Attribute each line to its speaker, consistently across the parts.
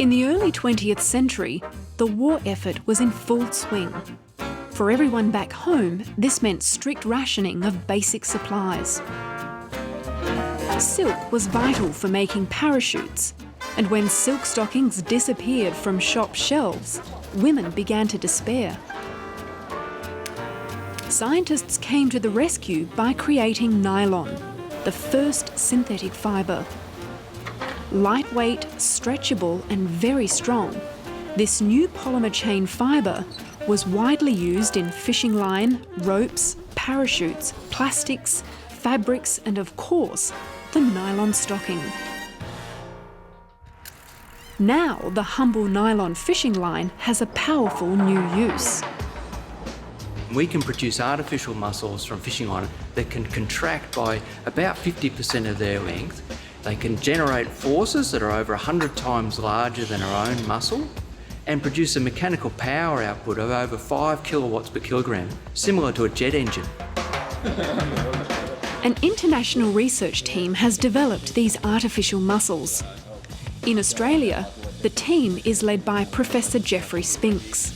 Speaker 1: In the early 20th century, the war effort was in full swing. For everyone back home, this meant strict rationing of basic supplies. Silk was vital for making parachutes, and when silk stockings disappeared from shop shelves, women began to despair. Scientists came to the rescue by creating nylon, the first synthetic fibre. Lightweight, stretchable and very strong, this new polymer chain fibre was widely used in fishing line, ropes, parachutes, plastics, fabrics and, of course, the nylon stocking. Now the humble nylon fishing line has a powerful new use.
Speaker 2: We can produce artificial muscles from fishing line that can contract by about 50% of their length. They can generate forces that are over 100 times larger than our own muscle and produce a mechanical power output of over 5 kilowatts per kilogram, similar to a jet engine.
Speaker 1: An international research team has developed these artificial muscles. In Australia, the team is led by Professor Geoffrey Spinks.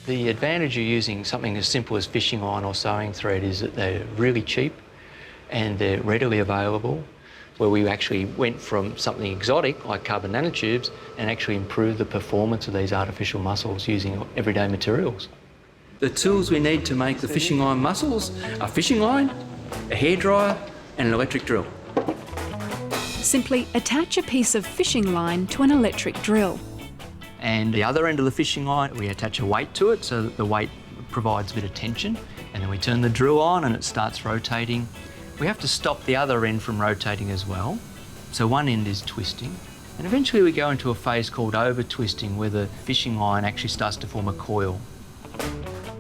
Speaker 3: The advantage of using something as simple as fishing line or sewing thread is that they're really cheap and they're readily available, where we actually went from something exotic like carbon nanotubes and actually improved the performance of these artificial muscles using everyday materials.
Speaker 2: The tools we need to make the fishing line muscles are fishing line, a hairdryer and an electric drill.
Speaker 1: Simply attach a piece of fishing line to an electric drill.
Speaker 3: And the other end of the fishing line, we attach a weight to it so that the weight provides a bit of tension, and then we turn the drill on and it starts rotating. We have to stop the other end from rotating as well. So one end is twisting, and eventually we go into a phase called over-twisting where the fishing line actually starts to form a coil.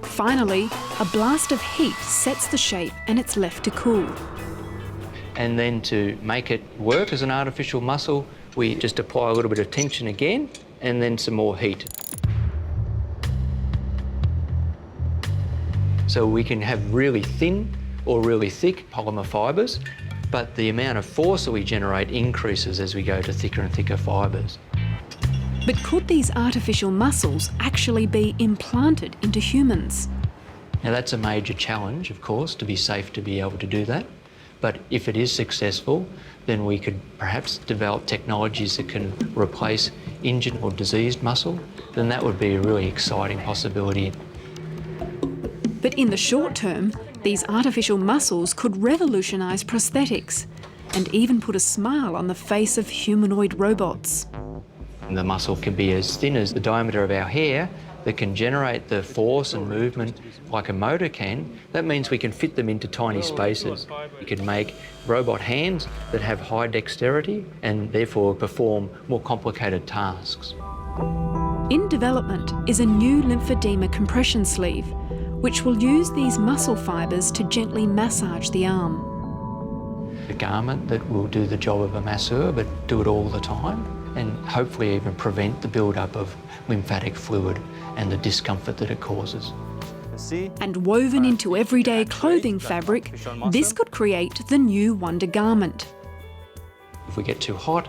Speaker 1: Finally, a blast of heat sets the shape and it's left to cool.
Speaker 3: And then to make it work as an artificial muscle, we just apply a little bit of tension again and then some more heat. So we can have really thin or really thick polymer fibres, but the amount of force that we generate increases as we go to thicker and thicker fibres.
Speaker 1: But could these artificial muscles actually be implanted into humans?
Speaker 3: Now that's a major challenge, of course, to be safe to be able to do that. But if it is successful, then we could perhaps develop technologies that can replace injured or diseased muscle. Then that would be a really exciting possibility.
Speaker 1: But in the short term, these artificial muscles could revolutionise prosthetics and even put a smile on the face of humanoid robots.
Speaker 3: The muscle can be as thin as the diameter of our hair that can generate the force and movement like a motor can. That means we can fit them into tiny spaces. We can make robot hands that have high dexterity and therefore perform more complicated tasks.
Speaker 1: In development is a new lymphedema compression sleeve, which will use these muscle fibres to gently massage the arm.
Speaker 3: A garment that will do the job of a masseur but do it all the time, and hopefully even prevent the build-up of lymphatic fluid and the discomfort that it causes.
Speaker 1: And woven into everyday clothing fabric, this could create the new wonder garment.
Speaker 3: If we get too hot,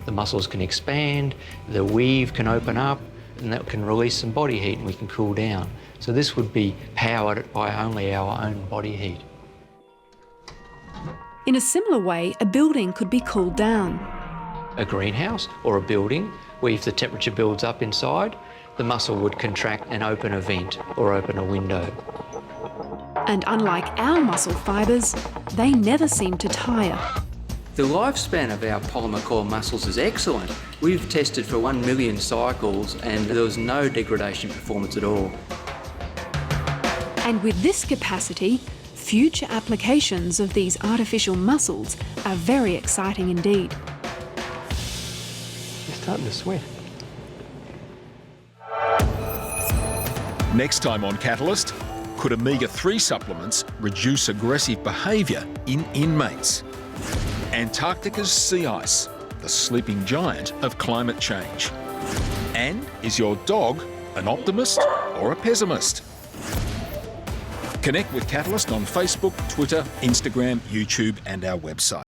Speaker 3: the muscles can expand, the weave can open up, and that can release some body heat and we can cool down. So this would be powered by only our own body heat.
Speaker 1: In a similar way, a building could be cooled down.
Speaker 3: A greenhouse or a building where if the temperature builds up inside, the muscle would contract and open a vent or open a window.
Speaker 1: And unlike our muscle fibres, they never seem to tire.
Speaker 2: The lifespan of our polymer core muscles is excellent. We've tested for 1 million cycles and there was no degradation performance at all.
Speaker 1: And with this capacity, future applications of these artificial muscles are very exciting indeed.
Speaker 3: You're starting to sweat.
Speaker 4: Next time on Catalyst, could omega-3 supplements reduce aggressive behaviour in inmates? Antarctica's sea ice, the sleeping giant of climate change. And is your dog an optimist or a pessimist? Connect with Catalyst on Facebook, Twitter, Instagram, YouTube and our website.